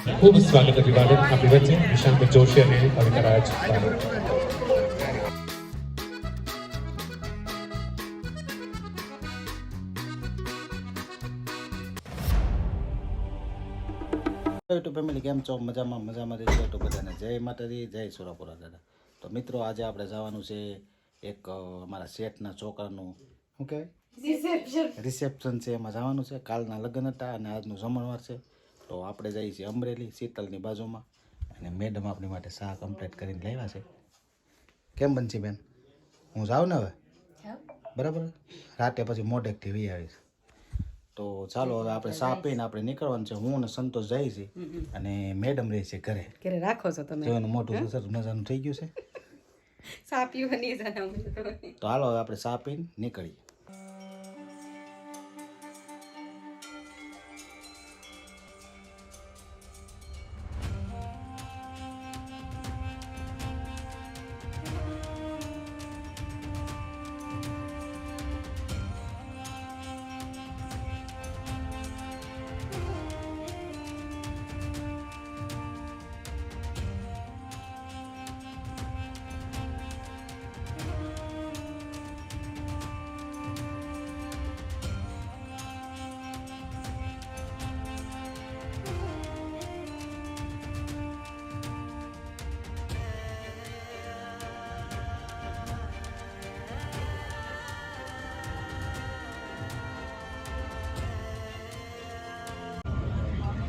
ખૂબ સ્વાગત અભિવાદન આપણી વચ્ચે નિશાંત જોશી અને કવિતા રાજ યુટ્યુબ ફેમિલી કેમ છો? મજામાં રહેજો તો બધાને જય માતાજી, જય સુરાપુરા દાદા. તો મિત્રો આજે આપણે જવાનું છે એક અમારા શેઠના છોકરાનું શું કહેવાય રિસેપ્શન છે, એમાં જવાનું છે. કાલના લગ્ન હતા અને આજનું જમણવાર છે. તો આપણે જઈએ છીએ અમરેલી શીતલની બાજુમાં, અને મેડમ આપણી માટે શાહ કમ્પ્લીટ કરીને લાવ્યા છે. કેમ બનશી બેન? હું જાઉં ને હવે બરાબર, રાતે પછી મોઢેકથી વી આવીશ. તો ચાલો હવે આપણે ચા પીને આપણે નીકળવાનું છે. હું અને સંતોષ જાય છે અને મેડમ રહે છે ઘરે. ઘરે રાખો છો તમે? જોવાનું મોટું સરસ મજાનું થઈ ગયું છે. ચા પીવાની તો હાલો હવે આપણે ચા પીને નીકળીએ.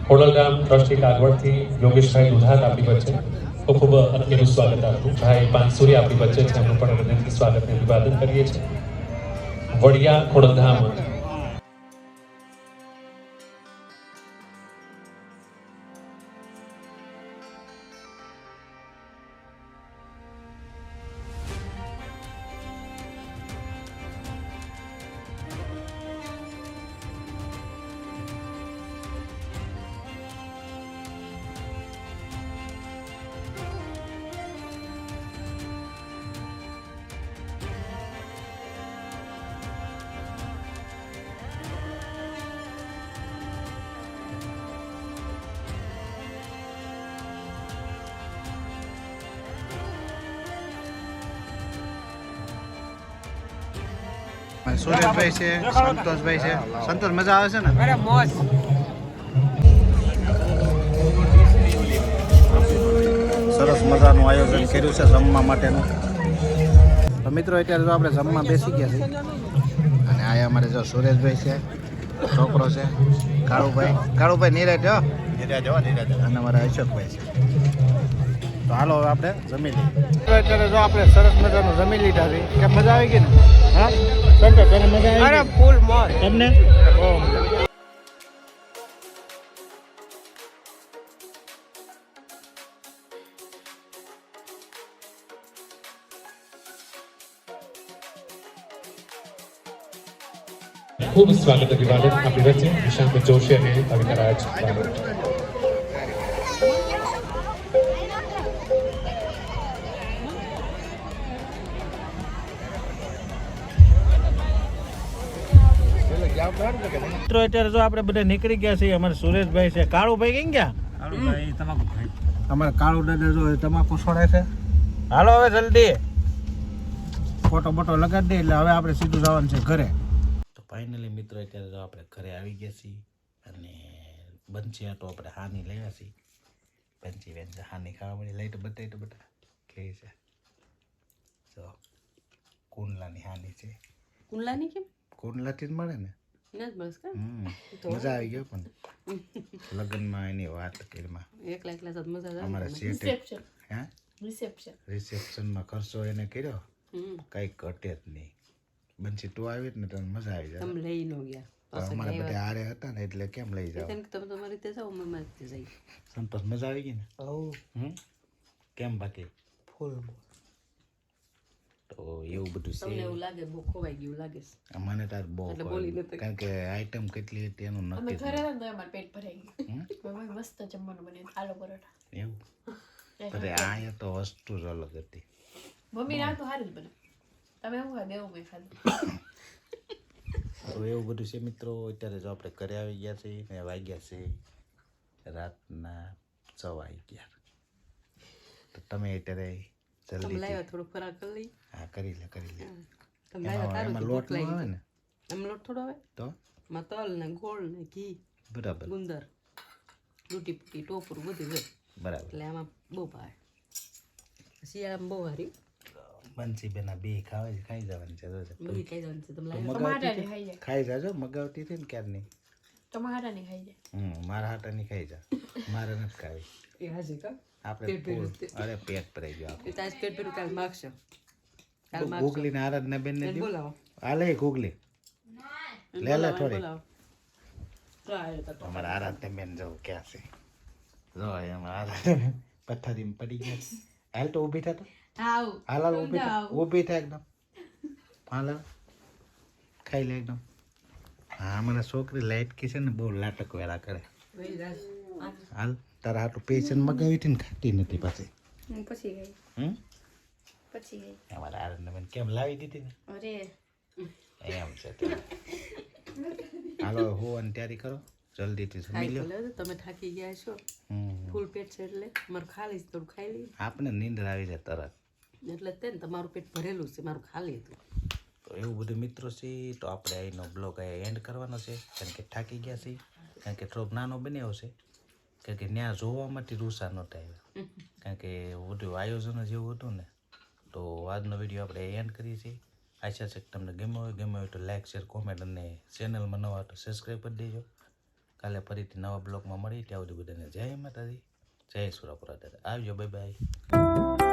ખોડલધામ ટ્રસ્ટી કાગવડથી યોગેશભાઈ દુધાત આપણી વચ્ચે ખૂબ ખૂબ અત્યનું સ્વાગત આપવું. ભાઈ પાનસુરી આપણી વચ્ચે છે, એમનું પણ હૃદયથી સ્વાગતને અભિવાદન કરીએ છીએ. વડિયા ખોડલધામ સુરેશભાઈ છે, સંતોષભાઈ છે. સંતોષ મજા આવે છે ને? અરે મોજ. સરસ મજાનું આયોજન કર્યું છે જમવા માટેનું. તો મિત્રો અત્યારે જો આપણે જમવા બેસી ગયા છીએ, અને આ અમારે જો સુરેશભાઈ છે, છોકરો છે કાળુભાઈ નીરજ અને અમારા અશોકભાઈ છે. તો હાલો હવે આપણે જમી લઈએ. અત્યારે જો આપણે સરસ મજાનું જમી લીધા છે. કે મજા આવી ગઈ ને? હા સંતોષ, તને મજા આવી? અરે ફૂલ મોજ. તમને બહુ મજા. ખૂબ સ્વાગત અભિવાદન આપણી વચ્ચે નિશાંત જોશી અને કવિતા રાજ મિત્રો અત્યારે જો આપણે બધા નીકળી ગયા છીએ. અમારે સુરેશભાઈ છે, કાળુભાઈ કઈ ગયા? અમારે કાળુ દાદા જો તમાકુ છોડે છે. હાલો હવે જલ્દી ફોટો બોટો લગાડી દે એટલે હવે આપણે સીધું જવાનું છે ઘરે. તો ફાઇનલી મિત્રો અત્યારે જો આપણે ઘરે આવી ગયા છીએ, અને બંચી આટો આપણે હાની લેવા છીએ. બંચી હાની ખાવા મળી. લાઈટ બતાવી તો બધા કે છે જો કુંડલાની હાની છે. કુંડલાની કેમ? કુંડલાથી જ મળે ને. મજા આવી ગયો પણ લગ્નમાં એની વાત કરીમાં અમારા શેઠે રિસેપ્શનમાં ખર્ચો એને કર્યો, કઈ ઘટે જ નહીં. બંસી તું આવી ને તને મજા આવી જાય. લઈ નો ગયા અમારા બધા હારે હતા ને એટલે કેમ લઈ જાવ? સંતોષ મજા આવી ગઈ ને? કેમ બાકી ફૂલ? તો એવું બધું છે. એવું લાગે બહુ ખોવાઈ ગયું લાગે છે મને તાર બહુ, કારણ કે આઈટમ કેટલી હતી એનું નક્કી. ઘરે હતા તો અમાર પેટ ભરાઈ ગયું. મસ્ત જમવાનું બને, આલુ પરોઠા. એવું અરે આ તો વસ્તુ જ અલગ હતી. મમ્મી ના તો સારું જ બને. તમે શું ખાધું? એવું મેં ખાધું. તો એવું બધું છે મિત્રો. અત્યારે જો આપણે ઘરે આવી ગયા છીએ ને વાગ્યા છે રાતના આવી ગયા તો તમે અત્યારે તમે જલ્દી લાવ્યા થોડો ખોરાક કરી લઈ હા કરી લે તમે લાવ્યા એમાં તારું લોટ ભૂખ ન આવે લાગી ને એમ લોટ થોડો આવે તો માં તલ ને ગોળ ને ઘી બરાબર ગુંદર લૂટી પૂટી ટોપરું બધું હોય બરાબર એટલે આમાં બહુ ભાવે શિયાળામાં બહુ હારી બંસી બેના બે ખાઈ જવાની છે જોજે. બધી ખાઈ જવાનું છે તમે તો લાવ્યા મગાવતી ટમાટાની ખાઈ જાય ખાઈ જાજો મગાવતી હતી ને ક્યારની ટમાટાની ખાઈ જાય મારા હાટાની ખાઈ જા મારે નથી ખાવી એ હાજે કા આપણે પેટ ભર્યું પૂર- અરે પેટ ભરાઈ ગયું એ તાજ પેટ ભર્યું કાલ માગશો કાલ આપણે માગશો ગુગલીને આરાધના બેન ને એને બોલાવો હાલે ગુગલી એને લે લે બોલાવો, થોડી. એને બોલાવો. તો આવ્યો તો અમારા આરાધના બેન જો ક્યાં છે જો એમાં આરાધના પથ્થરીમાં પડી ગયા છે. હાલ તો ઊભી થા તો આવ હાલ હાલ ઊભી થા ઊભી થા એકદમ હાલ હાલ. ખાઈ લે એકદમ હા મને છોકરી લાઈટ કી છે ને બહુ લાટક વેળા કરે ભાઈ રાજ હાલ તારા હાટું પેશન મગાવી હતી ને ખાતી નથી પછી હું પછી ગઈ પછી ગઈ અમારા આરાધના બેન કેમ લાવી દીધી ને અરે એમ છે તે. હાલો હોવાની તૈયારી કરો જલ્દીથી જમી ખાઈ લો તો લેજો તમે થાકી ગયા છો ફૂલ પેટ છે એટલે મારું ખાલી છે થોડું ખાઈ લઈએ આપણે નીંદર આવી જાય તરત એટલે જ તે ને તમારું પેટ ભરેલું છે મારું ખાલી હતું તો એવું બધું મિત્રો છે તો આપણે અહીંનો બ્લોગ અહીંયા એન્ડ કરવાનો છે કારણ કે થાકી ગયા છે કારણ કે થોડોક નાનો બન્યો છે કારણ કે ત્યાં જોવા માટે રૂસા નહોતા આવ્યા કારણ કે બધું આયોજન જ એવું હતું ને તો આજનો વિડીયો આપણે એન્ડ કરીએ છીએ આશા છે કે તમને ગમ્યો હોય તો લાઈક શેર કોમેન્ટ અને ચેનલમાં નવા તો સબસ્ક્રાઈબ કરી દેજો કાલે ફરીથી નવા બ્લોગમાં મળી ત્યાં સુધી બધાને જય માતાજી જય સુરાપુરા દાદા આવજો બાય બાય